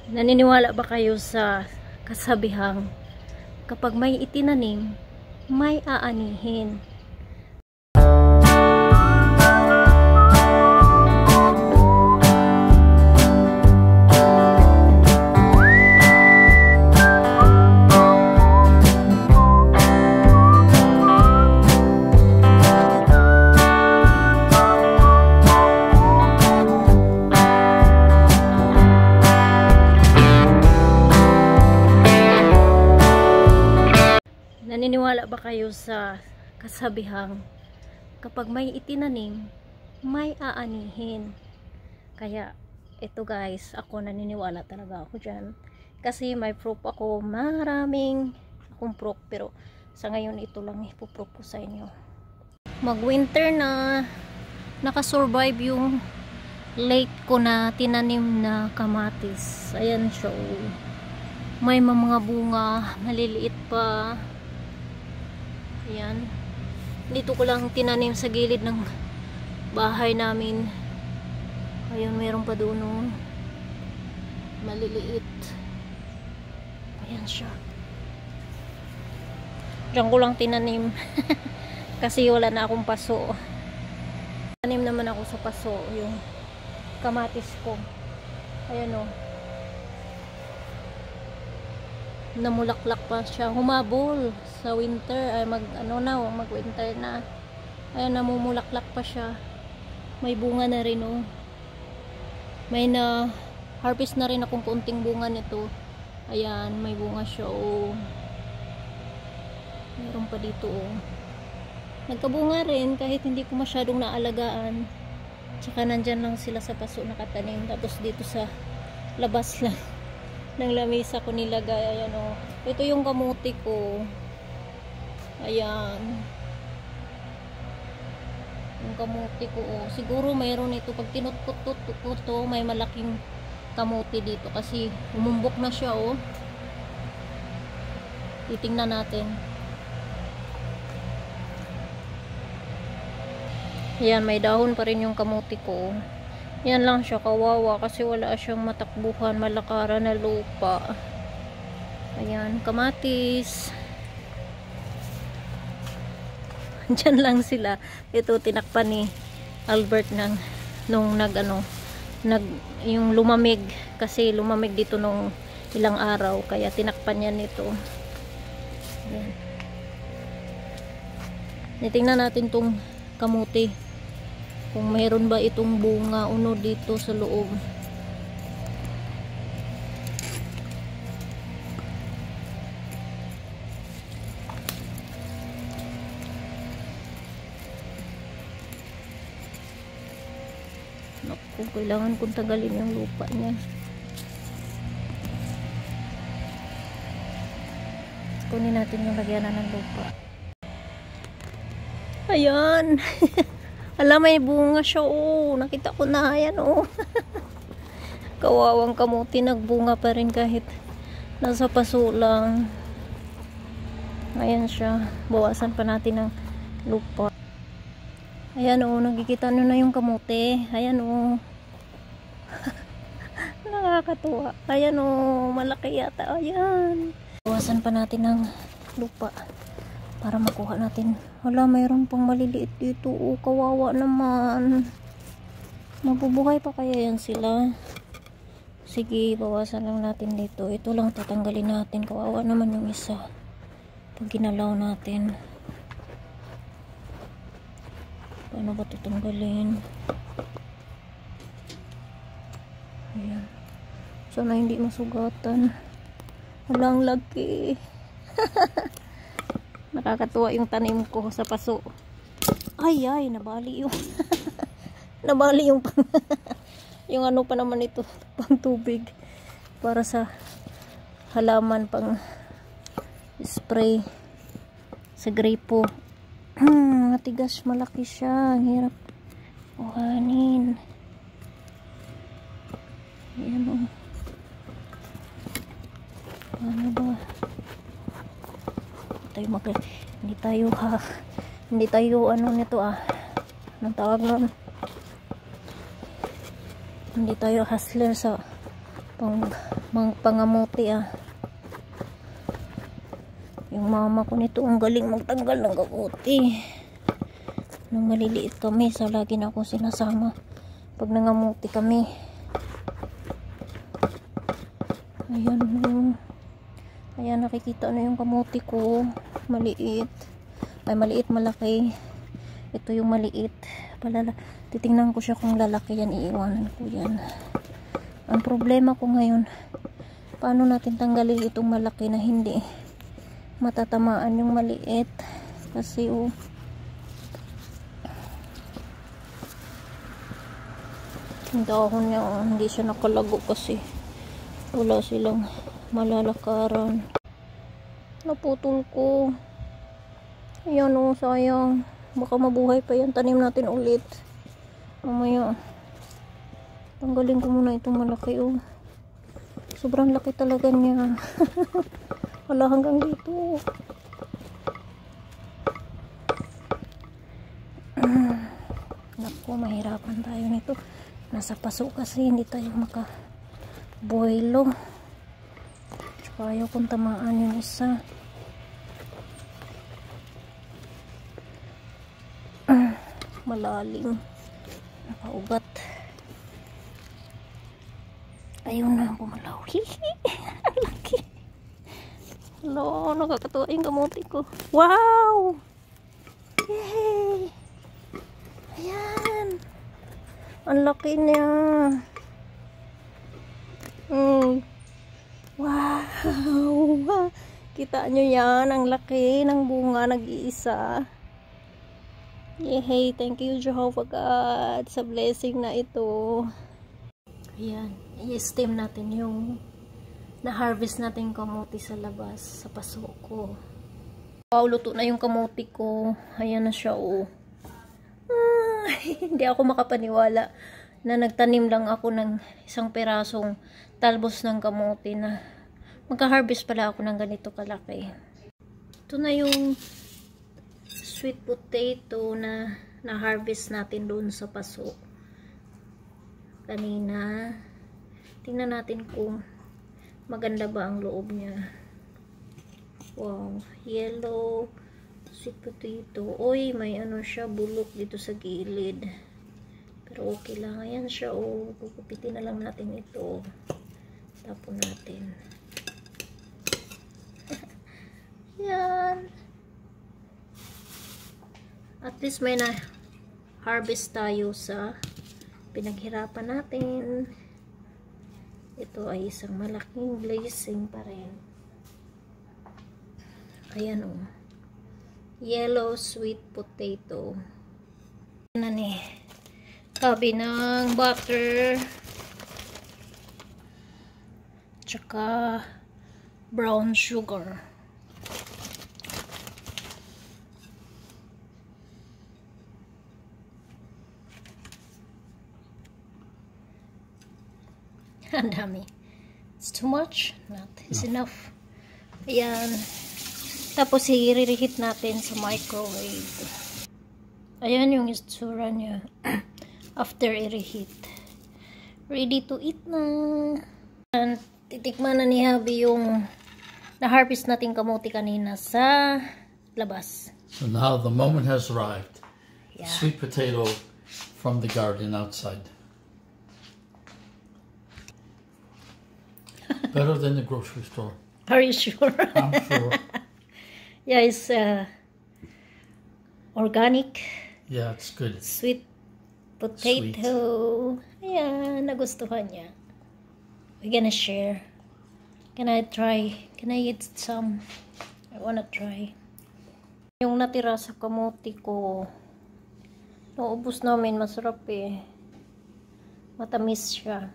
Naniniwala ba kayo sa kasabihang kapag may itinanim, may aanihin? Naniniwala ba kayo sa kasabihang kapag may itinanim, may aanihin? Kaya ito guys, ako naniniwala talaga ako dyan. Kasi may proof ako, maraming akong proof. Pero sa ngayon ito lang ipoproof ko sa inyo. Mag winter na, nakasurvive yung late ko na tinanim na kamatis. Ayan siya, may mga bunga, maliliit pa. Ayan. Dito ko lang tinanim sa gilid ng bahay namin. Ayun, meron pa doon, oh. Maliliit. Ayan siya. Diyan ko lang tinanim. Kasi wala na akong paso. Tanim naman ako sa paso yung kamatis ko. Ayan, oh. Namulaklak pa siya, humabol sa winter, ay mag winter na. Ayan, namumulaklak pa siya, may bunga na rin, oh. May na harvest na rin akong kunting bunga nito. Ayan, may bunga siya, oh. Meron pa dito, oh. Nagkabunga rin kahit hindi ko masyadong naalagaan. Tsaka nandyan lang sila sa paso nakatanim, tapos dito sa labas lang ng lamesa ko nilagay. Ayan, oh. Ito yung kamuti ko. Ayan. Yung kamuti ko, oh. Siguro mayroon ito. Pag tinutkot ko to, may malaking kamuti dito. Kasi umumbok na siya, oh. Titingnan natin. Ayan, may dahon pa rin yung kamuti ko. Yan lang siya, kawawa kasi wala siyang matakbuhan, malakaran na lupa. Ayan, kamatis. Diyan lang sila. Ito tinakpan ni Albert nung yung lumamig, kasi lumamig dito nung ilang araw, kaya tinakpan niya nito. Ayan. Titingnan natin tong kamuti, kung mayroon ba itong bunga uno dito sa loob. Naku, kailangan kong tagalin yung lupa niya. Kunin natin yung lagyanan ng lupa. Ayan. Alam, may bunga siya, oh. Nakita ko na, ayan, oh. Kawawang kamuti, nagbunga pa rin kahit nasa paso lang. Ayan siya. Bawasan pa natin ng lupa. Ayan, oh. Nagkikita nyo na yung kamuti. Ayan, oh. Nakakatuwa. Ayan, oh. Malaki yata. Ayan. Bawasan pa natin ng lupa para makuha natin. Wala, mayroon pang maliliit dito, oh. Kawawa naman. Mabubuhay pa kaya yan sila? Sige, bawasan lang natin dito. Ito lang tatanggalin natin. Kawawa naman yung isa pag ginalaw natin. Paano ba tatanggalin? Ayan. Sana hindi masugatan. Walang laki. Nakakatuwa yung tanim ko sa paso. Ay, nabali yung nabali yung yung ano pa naman ito, pang tubig para sa halaman, pang spray sa grapo. Matigas, malaki siya. Ang hirap kuhanin. Ayan, oh. Ano ba? Hindi tayo ano nito, anong tawag nun, hindi tayo hustler sa pangamuti ah. Yung mama ko nito ang galing magtanggal ng kamuti. Nung maliliit kami, sa lagi na akong sinasama pag nangamuti kami. Ayan, ayan, nakikita na yung kamuti ko. Maliit. Ay, maliit, malaki. Ito yung maliit. Titingnan ko siya kung lalaki yan, iiwanan ko yan. Ang problema ko ngayon, paano natin tanggalin itong malaki na hindi matatamaan yung maliit. Kasi yung dahon niya, hindi siya nakalago kasi wala silang malalakaran. Naputol ko. Ayan sayang. Baka mabuhay pa yan. Tanim natin ulit. Mamaya. Tanggalin ko muna itong malaki Sobrang laki talaga niya. Wala hanggang dito. Naku, mahirapan tayo nito. Nasa paso kasi hindi tayo makaboilo. Tsaka ayaw kong tamaan yung isa. Malalim. Nakaugat. Ayaw na bumalaw. Ang laki. Hello, nakakatuwa yung kamuti ko. Wow! Yay! Ayan. Ang laki niya. Wow! Kita nyo yan. Ang laki ng bunga. Nag-iisa. Yay! Thank you, Jehovah God, sa blessing na ito. Ayan. I-steam natin yung na-harvest natin kamuti sa labas, sa paso ko. Wow, luto na yung kamuti ko. Ayan na siya, Hindi ako makapaniwala na nagtanim lang ako ng isang perasong talbos ng kamuti na magka-harvest pala ako ng ganito kalaki. Ito na yung sweet potato na na-harvest natin doon sa paso kanina. Tingnan natin kung maganda ba ang loob niya. Wow, yellow sweet potato. Oy, may ano siya, bulok dito sa gilid. Pero okay lang. Ayan siya, Kukupitin na lang natin ito. Tapon natin. Yan. At least may na harvest tayo sa pinaghirapan natin. Ito ay isang malaking blessing pa rin. Ayan yellow sweet potato. Ano ni? Tabi ng butter. Tsaka brown sugar. Ang dami. It's too much? Not. It's enough. Ayan. Tapos i-reheat natin sa microwave. Ayan yung itsura niya. After i-reheat. Ready to eat na. And titikman na ni Habi yung na-harvest natin kamuti kanina sa labas. So now the moment has arrived. Yeah. Sweet potato from the garden outside. Better than the grocery store. Are you sure? I'm sure. Yeah, it's organic. Yeah, it's good. Sweet potato. Sweet. Ayan, nagustuhan niya. We're gonna share. Can I try? Can I eat some? I wanna try. Yung natira sa kamuti ko, naubos namin, masarap Matamis siya.